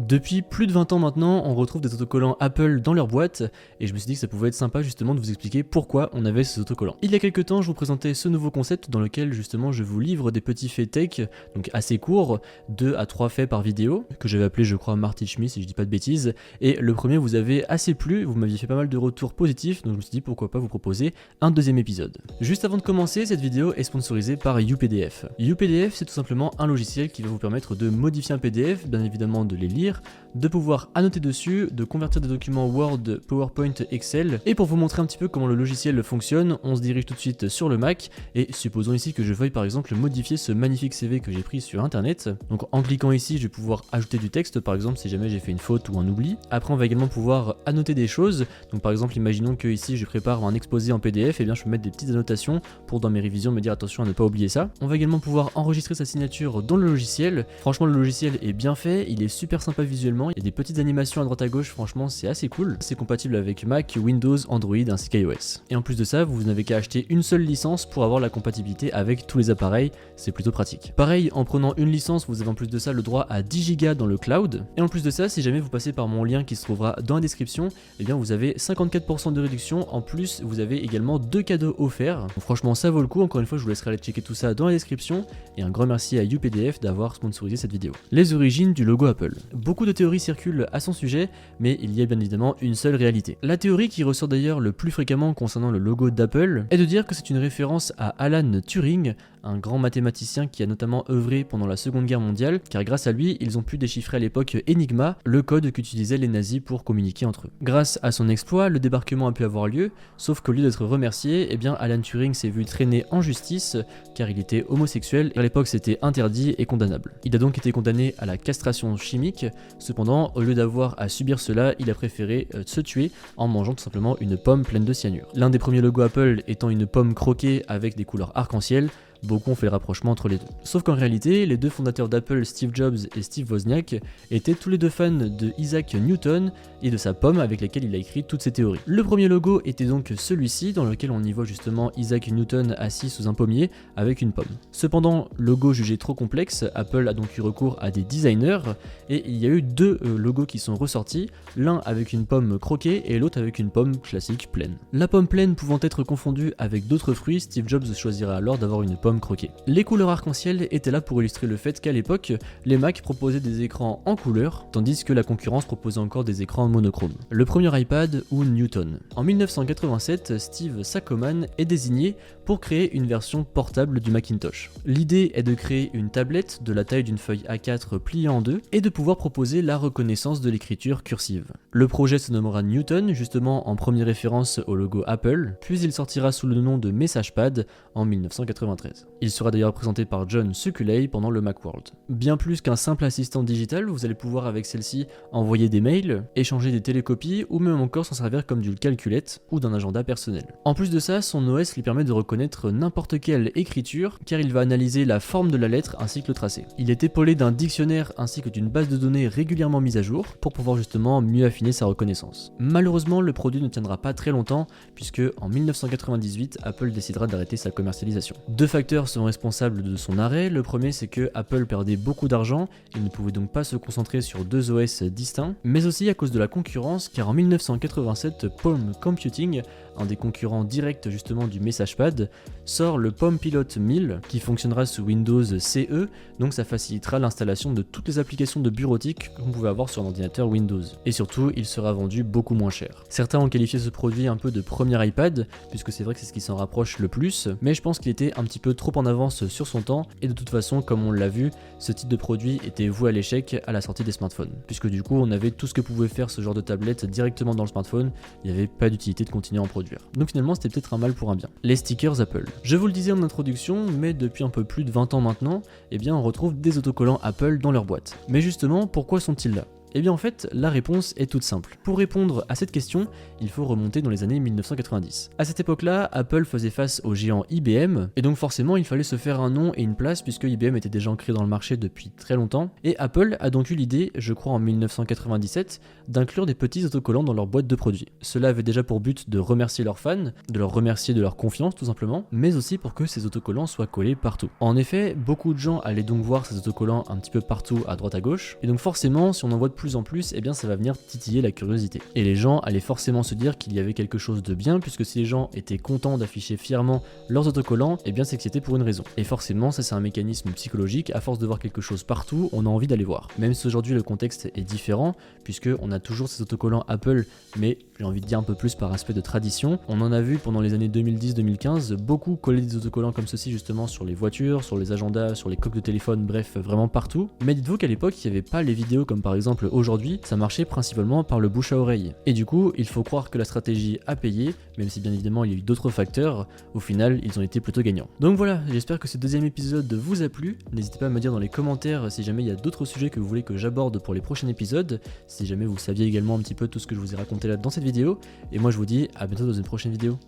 Depuis plus de 20 ans maintenant, on retrouve des autocollants Apple dans leur boîte et je me suis dit que ça pouvait être sympa justement de vous expliquer pourquoi on avait ces autocollants. Il y a quelques temps, je vous présentais ce nouveau concept dans lequel justement je vous livre des petits faits tech, donc assez courts, 2 à 3 faits par vidéo, que j'avais appelé je crois Marty Schmidt si je dis pas de bêtises, et le premier vous avait assez plu, vous m'aviez fait pas mal de retours positifs, donc je me suis dit pourquoi pas vous proposer un deuxième épisode. Juste avant de commencer, cette vidéo est sponsorisée par UPDF. UPDF, c'est tout simplement un logiciel qui va vous permettre de modifier un PDF, bien évidemment de les lire, de pouvoir annoter dessus, de convertir des documents Word, PowerPoint, Excel. Et pour vous montrer un petit peu comment le logiciel fonctionne, on se dirige tout de suite sur le Mac et supposons ici que je veuille par exemple modifier ce magnifique CV que j'ai pris sur internet. Donc en cliquant ici, je vais pouvoir ajouter du texte par exemple si jamais j'ai fait une faute ou un oubli. Après on va également pouvoir annoter des choses. Donc par exemple imaginons que ici je prépare un exposé en PDF, et bien je peux mettre des petites annotations pour dans mes révisions me dire attention à ne pas oublier ça. On va également pouvoir enregistrer sa signature dans le logiciel. Franchement le logiciel est bien fait, il est super sympa visuellement, il y a des petites animations à droite à gauche, franchement c'est assez cool. C'est compatible avec Mac, Windows, Android ainsi qu'iOS. Et en plus de ça, vous n'avez qu'à acheter une seule licence pour avoir la compatibilité avec tous les appareils, c'est plutôt pratique. Pareil, en prenant une licence, vous avez en plus de ça le droit à 10 Go dans le cloud. Et en plus de ça, si jamais vous passez par mon lien qui se trouvera dans la description, eh bien vous avez 54% de réduction, en plus vous avez également 2 cadeaux offerts. Donc franchement ça vaut le coup, encore une fois je vous laisserai aller checker tout ça dans la description, et un grand merci à UPDF d'avoir sponsorisé cette vidéo. Les origines du logo Apple. Beaucoup de théories circulent à son sujet, mais il y a bien évidemment une seule réalité. La théorie qui ressort d'ailleurs le plus fréquemment concernant le logo d'Apple est de dire que c'est une référence à Alan Turing, un grand mathématicien qui a notamment œuvré pendant la Seconde Guerre mondiale, car grâce à lui, ils ont pu déchiffrer à l'époque Enigma, le code qu'utilisaient les nazis pour communiquer entre eux. Grâce à son exploit, le débarquement a pu avoir lieu, sauf qu'au lieu d'être remercié, eh bien Alan Turing s'est vu traîner en justice, car il était homosexuel, et à l'époque c'était interdit et condamnable. Il a donc été condamné à la castration chimique, cependant, au lieu d'avoir à subir cela, il a préféré se tuer en mangeant tout simplement une pomme pleine de cyanure. L'un des premiers logos Apple étant une pomme croquée avec des couleurs arc-en-ciel, beaucoup ont fait le rapprochement entre les deux. Sauf qu'en réalité, les deux fondateurs d'Apple, Steve Jobs et Steve Wozniak, étaient tous les deux fans de Isaac Newton et de sa pomme avec laquelle il a écrit toutes ses théories. Le premier logo était donc celui-ci, dans lequel on y voit justement Isaac Newton assis sous un pommier avec une pomme. Cependant, logo jugé trop complexe, Apple a donc eu recours à des designers et il y a eu deux logos qui sont ressortis, l'un avec une pomme croquée et l'autre avec une pomme classique pleine. La pomme pleine pouvant être confondue avec d'autres fruits, Steve Jobs choisira alors d'avoir une pomme croquée. Les couleurs arc-en-ciel étaient là pour illustrer le fait qu'à l'époque, les Mac proposaient des écrans en couleur, tandis que la concurrence proposait encore des écrans monochromes. Le premier iPad ou Newton. En 1987, Steve Saccoman est désigné pour créer une version portable du Macintosh. L'idée est de créer une tablette de la taille d'une feuille A4 pliée en deux et de pouvoir proposer la reconnaissance de l'écriture cursive. Le projet se nommera Newton, justement en première référence au logo Apple, puis il sortira sous le nom de MessagePad en 1993. Il sera d'ailleurs présenté par John Succuley pendant le Macworld. Bien plus qu'un simple assistant digital, vous allez pouvoir avec celle-ci envoyer des mails, échanger des télécopies ou même encore s'en servir comme d'une calculette ou d'un agenda personnel. En plus de ça, son OS lui permet de reconnaître n'importe quelle écriture car il va analyser la forme de la lettre ainsi que le tracé. Il est épaulé d'un dictionnaire ainsi que d'une base de données régulièrement mise à jour pour pouvoir justement mieux affiner sa reconnaissance. Malheureusement, le produit ne tiendra pas très longtemps puisque en 1998, Apple décidera d'arrêter sa commercialisation. Deux facteurs sont responsables de son arrêt. Le premier, c'est que Apple perdait beaucoup d'argent et ne pouvait donc pas se concentrer sur deux OS distincts, mais aussi à cause de la concurrence, car en 1987, Palm Computing, un des concurrents directs justement du MessagePad, sort le Palm Pilot 1000 qui fonctionnera sous Windows CE, donc ça facilitera l'installation de toutes les applications de bureautique qu'on pouvait avoir sur un ordinateur Windows. Et surtout, il sera vendu beaucoup moins cher. Certains ont qualifié ce produit un peu de premier iPad, puisque c'est vrai que c'est ce qui s'en rapproche le plus, mais je pense qu'il était un petit peu trop en avance sur son temps, et de toute façon, comme on l'a vu, ce type de produit était voué à l'échec à la sortie des smartphones, puisque du coup on avait tout ce que pouvait faire ce genre de tablette directement dans le smartphone, il n'y avait pas d'utilité de continuer à en produire. Donc finalement c'était peut-être un mal pour un bien. Les stickers Apple. Je vous le disais en introduction, mais depuis un peu plus de 20 ans maintenant, eh bien on retrouve des autocollants Apple dans leur boîte. Mais justement, pourquoi sont-ils là ? Eh bien en fait, la réponse est toute simple. Pour répondre à cette question, il faut remonter dans les années 1990. À cette époque-là, Apple faisait face au géant IBM, et donc forcément il fallait se faire un nom et une place puisque IBM était déjà ancré dans le marché depuis très longtemps, et Apple a donc eu l'idée, je crois en 1997, d'inclure des petits autocollants dans leur boîte de produits. Cela avait déjà pour but de remercier leurs fans, de leur remercier de leur confiance tout simplement, mais aussi pour que ces autocollants soient collés partout. En effet, beaucoup de gens allaient donc voir ces autocollants un petit peu partout à droite à gauche, et donc forcément si on envoie de plus en plus, eh bien ça va venir titiller la curiosité. Et les gens allaient forcément se dire qu'il y avait quelque chose de bien, puisque si les gens étaient contents d'afficher fièrement leurs autocollants, eh bien c'est que c'était pour une raison. Et forcément, ça c'est un mécanisme psychologique, à force de voir quelque chose partout, on a envie d'aller voir. Même si aujourd'hui le contexte est différent, puisque on a toujours ces autocollants Apple, mais j'ai envie de dire un peu plus par aspect de tradition. On en a vu pendant les années 2010-2015 beaucoup coller des autocollants comme ceci justement sur les voitures, sur les agendas, sur les coques de téléphone, bref, vraiment partout. Mais dites-vous qu'à l'époque, il n'y avait pas les vidéos comme par exemple aujourd'hui, ça marchait principalement par le bouche à oreille. Et du coup, il faut croire que la stratégie a payé, même si bien évidemment il y a eu d'autres facteurs, au final, ils ont été plutôt gagnants. Donc voilà, j'espère que ce deuxième épisode vous a plu. N'hésitez pas à me dire dans les commentaires si jamais il y a d'autres sujets que vous voulez que j'aborde pour les prochains épisodes, si jamais vous saviez également un petit peu tout ce que je vous ai raconté là dans cette vidéo. Et moi je vous dis à bientôt dans une prochaine vidéo.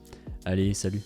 Allez, salut!